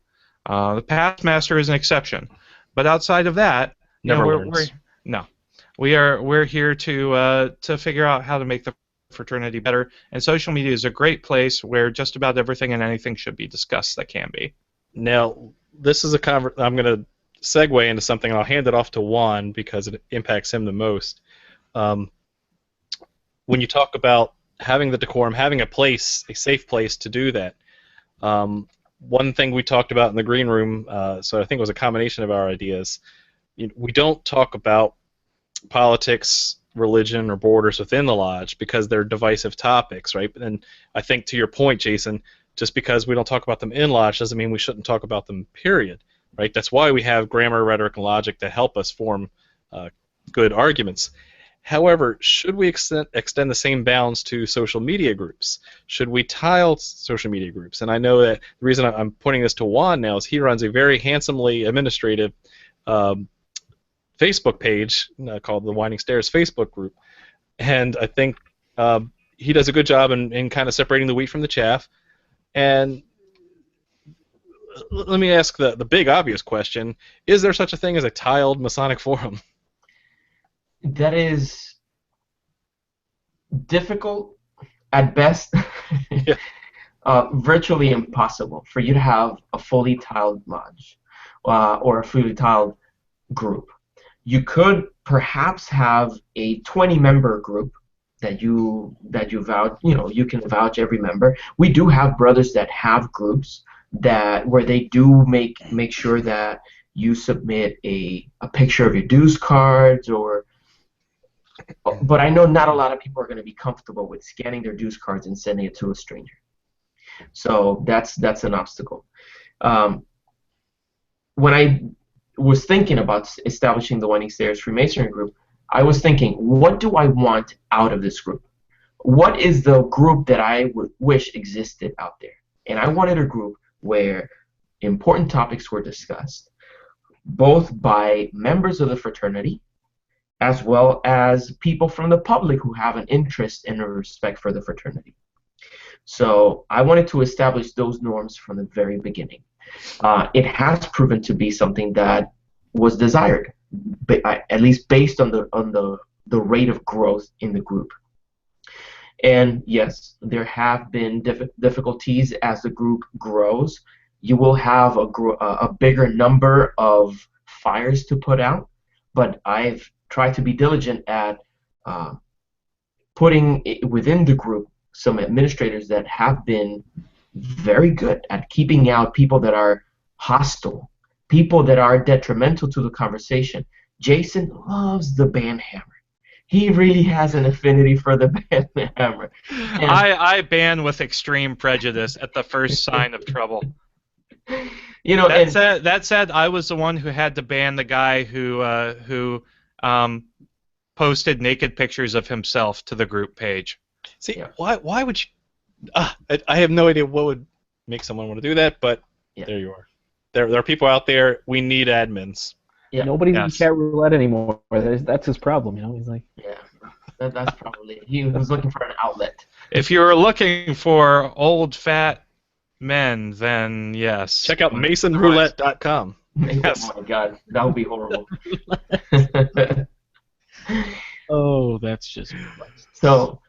The past master is an exception, but outside of that, we're here to figure out how to make the fraternity better, and social media is a great place where just about everything and anything should be discussed that can be. Now, this is I'm going to segue into something, and I'll hand it off to Juan because it impacts him the most. When you talk about having the decorum, having a safe place to do that, one thing we talked about in the green room, so I think it was a combination of our ideas, we don't talk about politics, religion, or borders within the lodge because they're divisive topics, right? And I think to your point, Jason, just because we don't talk about them in lodge doesn't mean we shouldn't talk about them, period, right? That's why we have grammar, rhetoric, and logic to help us form good arguments. However, should we extend the same bounds to social media groups? Should we tile social media groups? And I know that the reason I'm pointing this to Juan now is he runs a very handsomely administrative Facebook page called the Winding Stairs Facebook group, and I think he does a good job in kind of separating the wheat from the chaff. And let me ask the big obvious question: is there such a thing as a tiled Masonic forum? That is difficult at best. Yeah. virtually impossible for you to have a fully tiled lodge or a fully tiled group. You could perhaps have a 20-member group that you vouch, you can vouch every member. We do have brothers that have groups that where they do make sure that you submit a picture of your dues cards, but I know not a lot of people are going to be comfortable with scanning their dues cards and sending it to a stranger. So that's an obstacle. When I was thinking about establishing the Winding Stairs Freemasonry group, I was thinking, what do I want out of this group? What is the group that I would wish existed out there? And I wanted a group where important topics were discussed, both by members of the fraternity as well as people from the public who have an interest and a respect for the fraternity. So I wanted to establish those norms from the very beginning. It has proven to be something that was desired, at least based on the rate of growth in the group. And yes, there have been difficulties as the group grows. You will have a bigger number of fires to put out, but I've tried to be diligent at putting within the group some administrators that have been very good at keeping out people that are hostile, people that are detrimental to the conversation. Jason loves the band hammer. He really has an affinity for the band hammer. And I ban with extreme prejudice at the first sign of trouble. That said, I was the one who had to ban the guy who posted naked pictures of himself to the group page. See, why would you? I have no idea what would make someone want to do that, but there you are. There are people out there. We need admins. Yeah. Nobody's in chat roulette anymore. That's his problem, He's like, that's probably he was looking for an outlet. If you're looking for old fat men, then yes. Check out MasonRoulette.com. Yes. Oh my God, that would be horrible. Oh, that's just. So,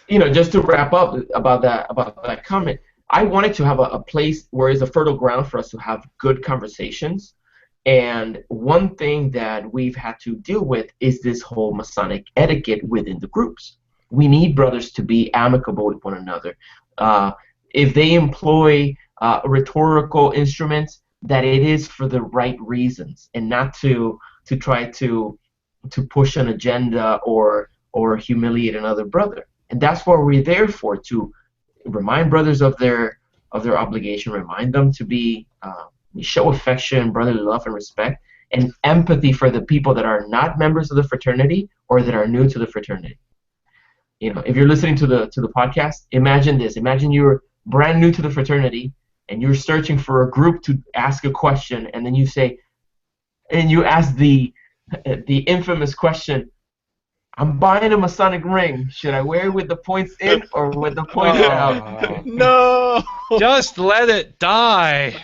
just to wrap up about that comment, I wanted to have a place where is a fertile ground for us to have good conversations. And one thing that we've had to deal with is this whole Masonic etiquette within the groups. We need brothers to be amicable with one another. If they employ rhetorical instruments, that it is for the right reasons and not to try to push an agenda or humiliate another brother. And that's what we're there for, to remind brothers of their obligation, remind them to be show affection, brotherly love, and respect, and empathy for the people that are not members of the fraternity or that are new to the fraternity. If you're listening to the podcast, imagine this. Imagine you're brand new to the fraternity and you're searching for a group to ask a question, and then you ask the infamous question, I'm buying a Masonic ring. Should I wear it with the points in or with the points out? No! Just let it die.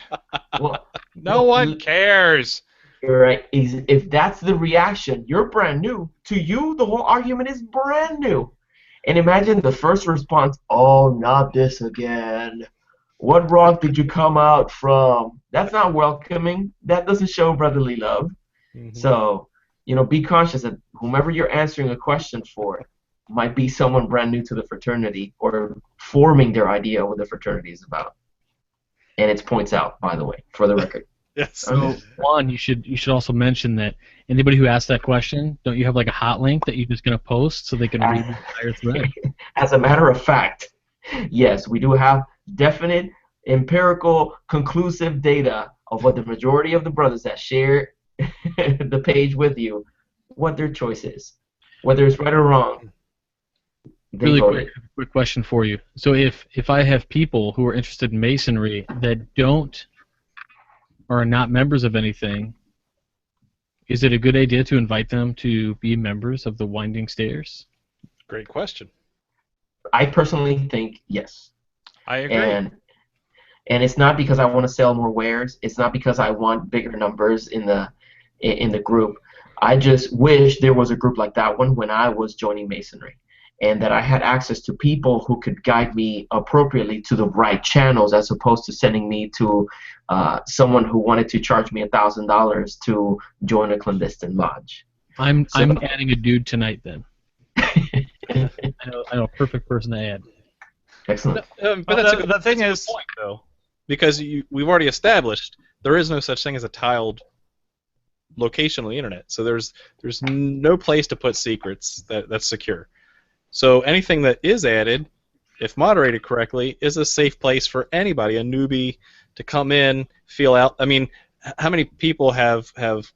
No one cares. You're right. If that's the reaction, you're brand new. To you, the whole argument is brand new. And imagine the first response, oh, not this again. What rock did you come out from? That's not welcoming. That doesn't show brotherly love. Mm-hmm. So, be conscious that whomever you're answering a question for might be someone brand new to the fraternity or forming their idea of what the fraternity is about. And it's points out, by the way, for the record. Yes. So, Juan, you should also mention that anybody who asks that question, don't you have like a hot link that you're just going to post so they can read the entire thread? As a matter of fact, yes, we do have definite, empirical, conclusive data of what the majority of the brothers that share the page with you, what their choice is, whether it's right or wrong. Really quick question for you. So if I have people who are interested in Masonry that don't or are not members of anything, is it a good idea to invite them to be members of the Winding Stairs? Great question. I personally think yes. I agree. And it's not because I want to sell more wares. It's not because I want bigger numbers in the group. I just wish there was a group like that one when I was joining Masonry. and that I had access to people who could guide me appropriately to the right channels, as opposed to sending me to someone who wanted to charge me $1,000 to join a clandestine lodge. I'm adding a dude tonight then. I know a perfect person to add. Excellent. But that's a good, the thing that's a is, good point, though, because we've already established there is no such thing as a tiled location on the internet. So there's no place to put secrets that's secure. So anything that is added, if moderated correctly, is a safe place for anybody, a newbie, to come in, feel out. I mean, how many people have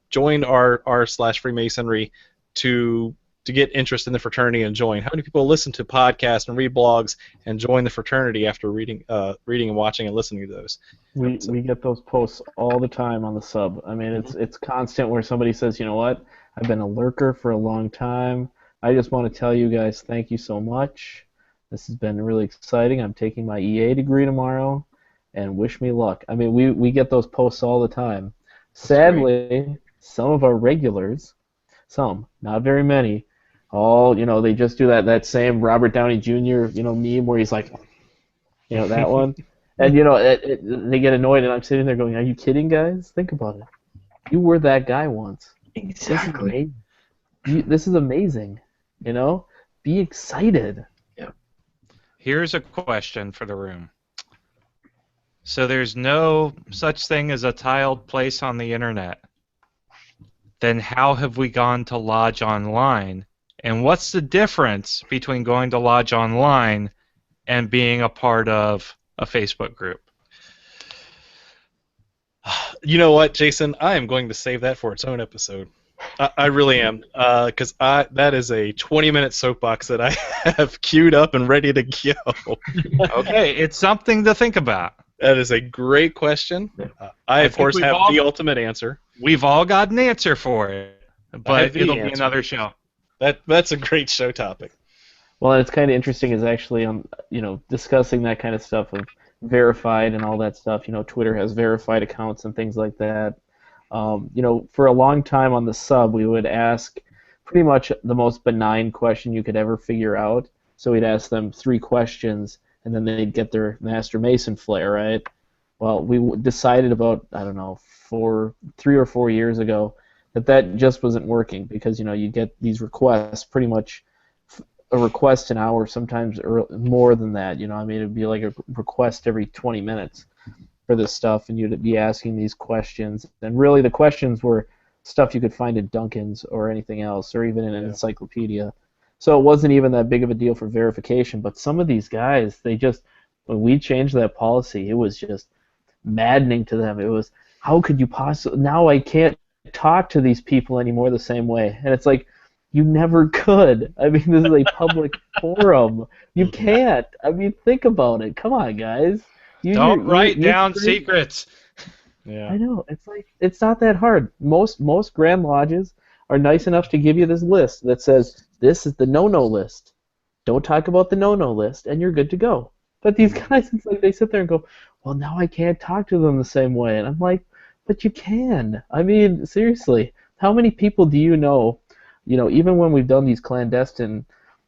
joined r/Freemasonry to get interest in the fraternity and join? How many people listen to podcasts and read blogs and join the fraternity after reading and watching and listening to those? We get those posts all the time on the sub. I mean, it's constant where somebody says, you know what, I've been a lurker for a long time. I just want to tell you guys thank you so much. This has been really exciting. I'm taking my EA degree tomorrow, and wish me luck. I mean, we get those posts all the time. Sadly, some of our regulars, some, not very many, they just do that same Robert Downey Jr. Meme where he's like, that one. And they get annoyed, and I'm sitting there going, "Are you kidding, guys? Think about it. You were that guy once. Exactly. This is amazing. Be excited." Yeah. here's a question for the room. So there's no such thing as a tiled place on the internet. Then how have we gone to Lodge Online? And what's the difference between going to Lodge Online and being a part of a Facebook group? You know what, Jason? I am going to save that for its own episode. I really am, because that is a 20-minute soapbox that I have queued up and ready to go. Okay, it's something to think about. That is a great question. I of course, have the ultimate answer. We've all got an answer for it, but it'll be another show. That's a great show topic. Well, it's kind of interesting is actually discussing that kind of stuff of verified and all that stuff. Twitter has verified accounts and things like that. For a long time on the sub, we would ask pretty much the most benign question you could ever figure out. So we'd ask them 3 questions, and then they'd get their Master Mason flair, right? Well, we decided about, 3 or 4 years ago that just wasn't working because, you get these requests pretty much a request an hour, sometimes more than that. It'd be like a request every 20 minutes for this stuff, and you'd be asking these questions. And really the questions were stuff you could find in Duncan's or anything else, or even in an encyclopedia. So it wasn't even that big of a deal for verification. But some of these guys, when we changed that policy, it was just maddening to them. It was, how could you possibly, now I can't talk to these people anymore the same way. And it's like, you never could. I mean, this is a public forum. You can't. I mean, think about it. Come on, guys. Don't write down secrets. Yeah. I know. It's like, it's not that hard. Most Grand Lodges are nice enough to give you this list that says, this is the no-no list. Don't talk about the no-no list, and you're good to go. But these guys, it's like they sit there and go, well, now I can't talk to them the same way. And I'm like, but you can. I mean, seriously, how many people do you know, even when we've done these clandestine,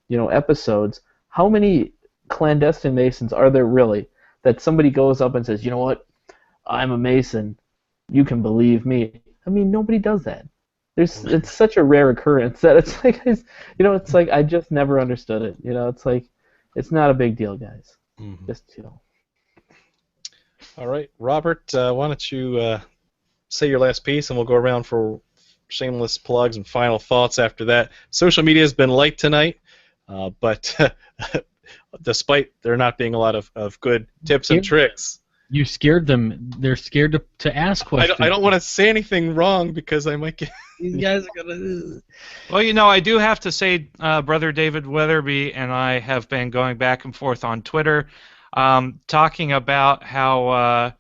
episodes, how many clandestine Masons are there really that somebody goes up and says, you know what, I'm a Mason, you can believe me? I mean, nobody does that. It's such a rare occurrence that it's like, it's like I just never understood it. It's like, it's not a big deal, guys. Mm-hmm. Just, All right, Robert, why don't you say your last piece, and we'll go around for shameless plugs and final thoughts after that. Social media has been light tonight, but despite there not being a lot of good tips and tricks. You scared them. They're scared to ask questions. I don't want to say anything wrong because I might get... These guys are going to... Well, I do have to say Brother David Weatherby and I have been going back and forth on Twitter talking about how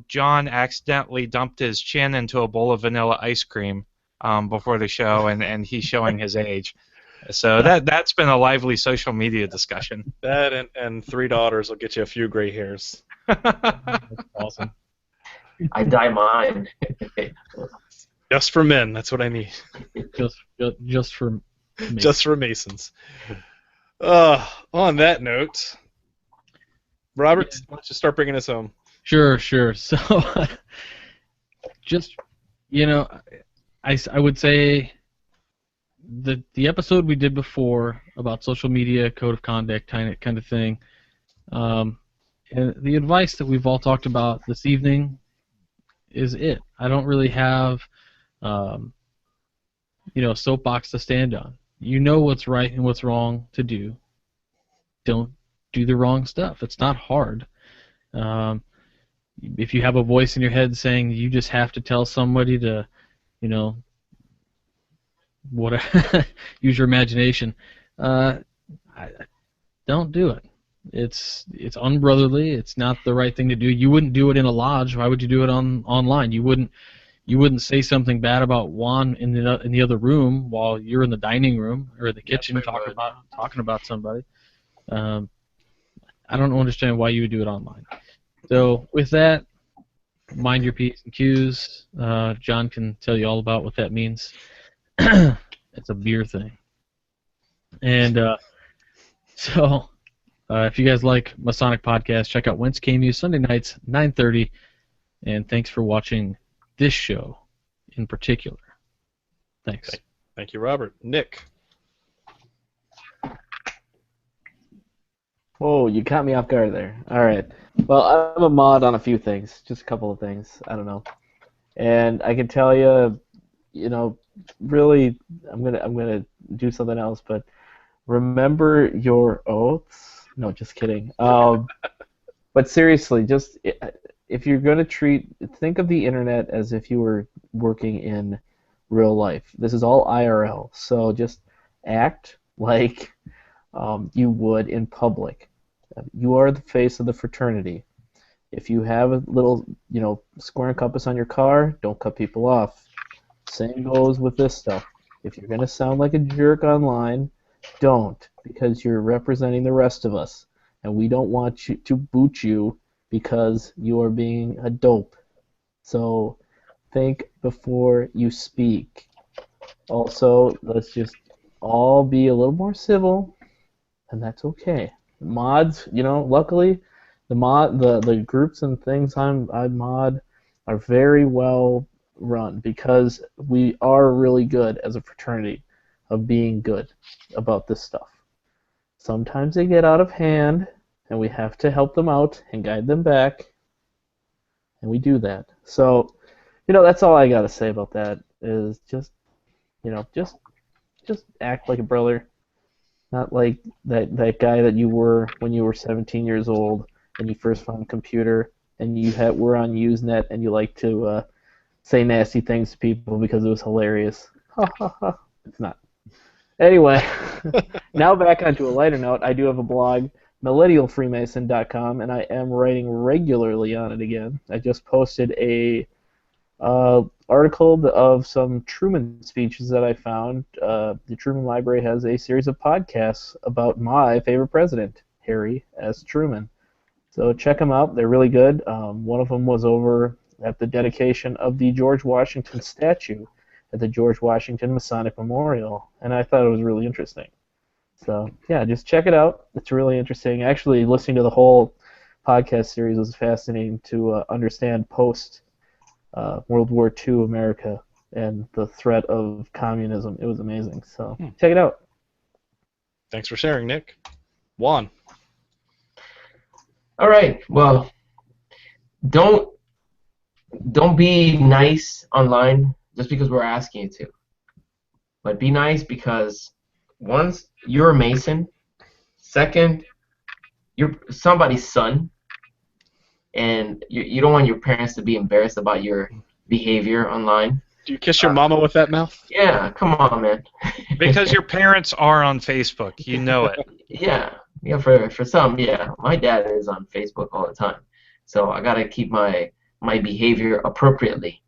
John accidentally dumped his chin into a bowl of vanilla ice cream before the show, and he's showing his age. So that's been a lively social media discussion. That and 3 daughters will get you a few gray hairs. That's awesome. I dye mine. Just for men, that's what I need. Just for me. Just for Masons. On that note, Robert, why don't you start bringing us home? Sure. So, just, I would say the episode we did before about social media, code of conduct, kind of thing, and the advice that we've all talked about this evening is it. I don't really have, a soapbox to stand on. You know what's right and what's wrong to do. Don't do the wrong stuff. It's not hard. If you have a voice in your head saying you just have to tell somebody to, use your imagination, don't do it. It's unbrotherly. It's not the right thing to do. You wouldn't do it in a lodge. Why would you do it online? You wouldn't say something bad about Juan in the other room while you're in the dining room or the kitchen talking about somebody. I don't understand why you would do it online. So with that, mind your P's and Q's. John can tell you all about what that means. It's a beer thing. And so if you guys like Masonic Podcast, check out Whence Came You Sunday nights, 9:30. And thanks for watching this show in particular. Thanks. Thank you, Robert. Nick. Whoa, you caught me off guard there. All right. Well, I'm a mod on a few things, just a couple of things. I don't know. And I can tell you, really, I'm gonna do something else. But remember your oaths. No, just kidding. But seriously, just if you're gonna think of the internet as if you were working in real life. This is all IRL, so just act like you would in public. You are the face of the fraternity. If you have a little, square and compass on your car, don't cut people off. Same goes with this stuff. If you're going to sound like a jerk online, don't, because you're representing the rest of us. And we don't want you to boot you because you are being a dope. So think before you speak. Also, let's just all be a little more civil, and that's okay. Mods, luckily, the groups and things I mod are very well run because we are really good as a fraternity of being good about this stuff. Sometimes they get out of hand, and we have to help them out and guide them back, and we do that. So, that's all I gotta say about that. Is just act like a brother. Not like that guy that you were when you were 17 years old and you first found a computer and were on Usenet and you like to say nasty things to people because it was hilarious. Ha ha ha. It's not. Anyway, now back onto a lighter note. I do have a blog, millennialfreemason.com, and I am writing regularly on it again. I just posted a article of some Truman speeches that I found. The Truman Library has a series of podcasts about my favorite president, Harry S. Truman. So check them out. They're really good. One of them was over at the dedication of the George Washington statue at the George Washington Masonic Memorial, and I thought it was really interesting. So, yeah, just check it out. It's really interesting. Actually, listening to the whole podcast series was fascinating to understand post-World War II America and the threat of communism. It was amazing. So, check it out. Thanks for sharing, Nick. Juan. All right. Well, don't be nice online just because we're asking you to. But be nice because, once, you're a Mason. Second, you're somebody's son. And you don't want your parents to be embarrassed about your behavior online. Do you kiss your mama with that mouth? Yeah, come on, man. Because your parents are on Facebook. You know it. Yeah, for some, yeah. My dad is on Facebook all the time. So I got to keep my behavior appropriately.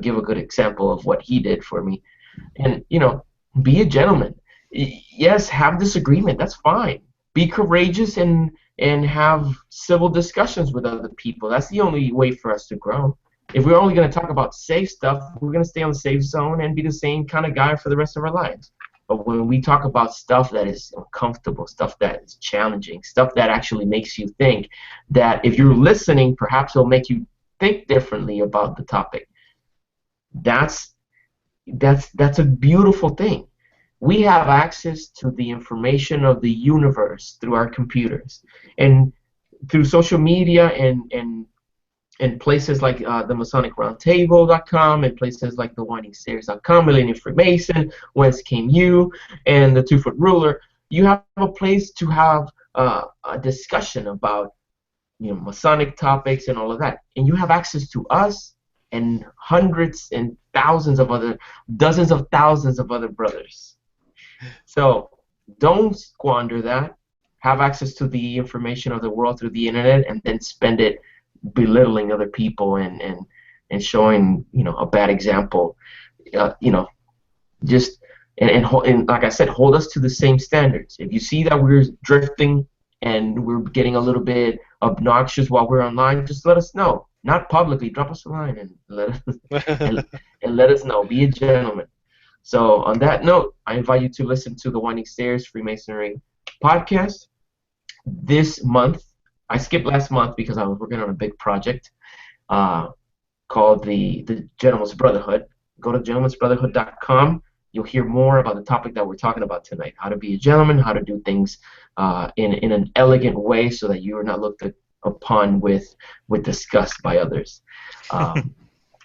Give a good example of what he did for me. And, be a gentleman. Yes, have disagreement. That's fine. Be courageous and have civil discussions with other people. That's the only way for us to grow. If we're only going to talk about safe stuff, we're going to stay on the safe zone and be the same kind of guy for the rest of our lives. But when we talk about stuff that is uncomfortable, stuff that is challenging, stuff that actually makes you think, that if you're listening, perhaps it'll make you think differently about the topic. That's a beautiful thing. We have access to the information of the universe through our computers and through social media and places like the MasonicRoundtable.com and places like the WindingStairs.com, Millennium Freemason, Whence Came You, and the 2 Foot Ruler. You have a place to have a discussion about Masonic topics and all of that, and you have access to us and hundreds and thousands of other, dozens of thousands of other brothers. So don't squander that. Have access to the information of the world through the internet, and then spend it belittling other people and showing a bad example. Just and like I said, hold us to the same standards. If you see that we're drifting and we're getting a little bit obnoxious while we're online, just let us know. Not publicly, drop us a line and let us and let us know. Be a gentleman. So on that note, I invite you to listen to the Winding Stairs Freemasonry podcast this month. I skipped last month because I was working on a big project called the Gentleman's Brotherhood. Go to gentlemansbrotherhood.com. You'll hear more about the topic that we're talking about tonight: how to be a gentleman, how to do things in an elegant way so that you are not looked upon with disgust by others.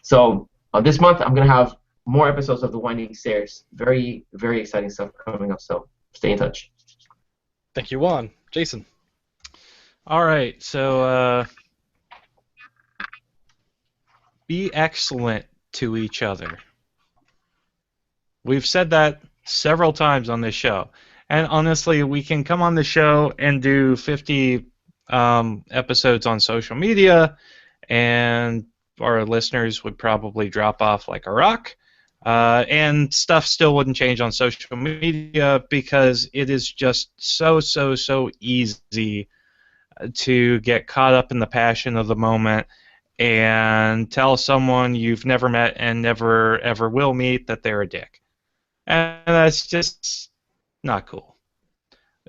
So this month I'm going to have more episodes of the Winding Stairs. Very, very exciting stuff coming up. So stay in touch. Thank you, Juan. Jason. All right, so be excellent to each other. We've said that several times on this show. And honestly, we can come on the show and do 50 episodes on social media, and our listeners would probably drop off like a rock. And stuff still wouldn't change on social media because it is just so easy to get caught up in the passion of the moment and tell someone you've never met and never ever will meet that they're a dick. And that's just not cool.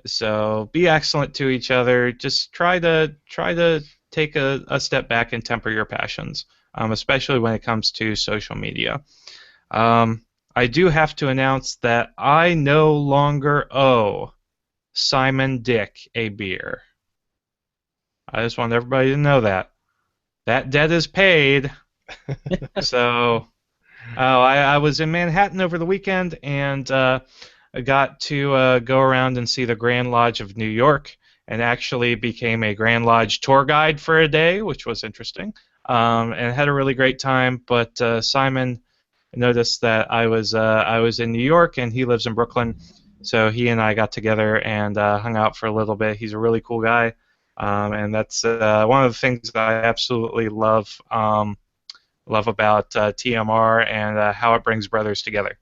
So be excellent to each other. Just try to take a step back and temper your passions, especially when it comes to social media. I do have to announce that I no longer owe Simon Dick a beer. I just want everybody to know that. That debt is paid. So, I was in Manhattan over the weekend, and I got to go around and see the Grand Lodge of New York, and actually became a Grand Lodge tour guide for a day, which was interesting, and had a really great time. But Simon noticed that I was in New York, and he lives in Brooklyn, so he and I got together and hung out for a little bit. He's a really cool guy. And that's one of the things that I absolutely love about TMR and how it brings brothers together.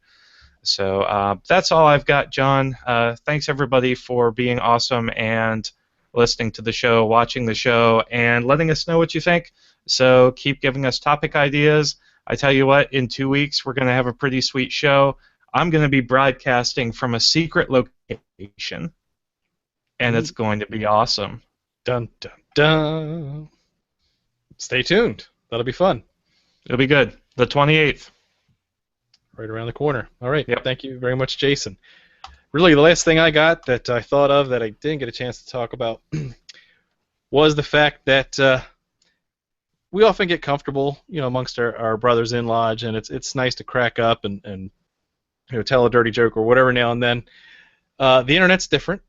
So that's all I've got, John. Thanks, everybody, for being awesome and listening to the show, watching the show, and letting us know what you think. So keep giving us topic ideas. I tell you what, in 2 weeks, we're going to have a pretty sweet show. I'm going to be broadcasting from a secret location, and it's going to be awesome. Dun, dun, dun. Stay tuned. That'll be fun. It'll be good. The 28th. Right around the corner. All right. Yep. Thank you very much, Jason. Really, the last thing I got that I thought of that I didn't get a chance to talk about was the fact that we often get comfortable, amongst our brothers in lodge, and it's nice to crack up and tell a dirty joke or whatever now and then. The internet's different,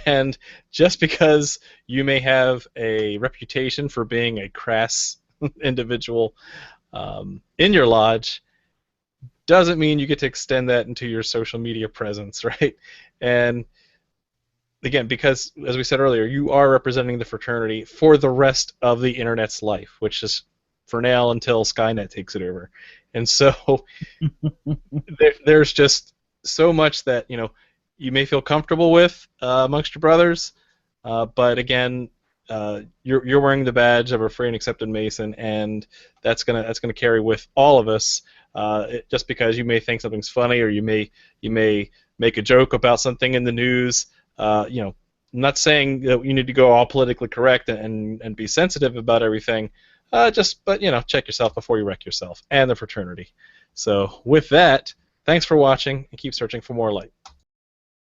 and just because you may have a reputation for being a crass individual in your lodge doesn't mean you get to extend that into your social media presence, right? And again, because, as we said earlier, you are representing the fraternity for the rest of the internet's life, which is for now until Skynet takes it over. And so there's just so much that, you may feel comfortable with amongst your brothers, but again, you're wearing the badge of a free and accepted Mason, and that's gonna carry with all of us. Just because you may think something's funny, or you may make a joke about something in the news. You know, I'm not saying that you need to go all politically correct and be sensitive about everything. But you know, check yourself before you wreck yourself and the fraternity. So with that, thanks for watching and keep searching for more light.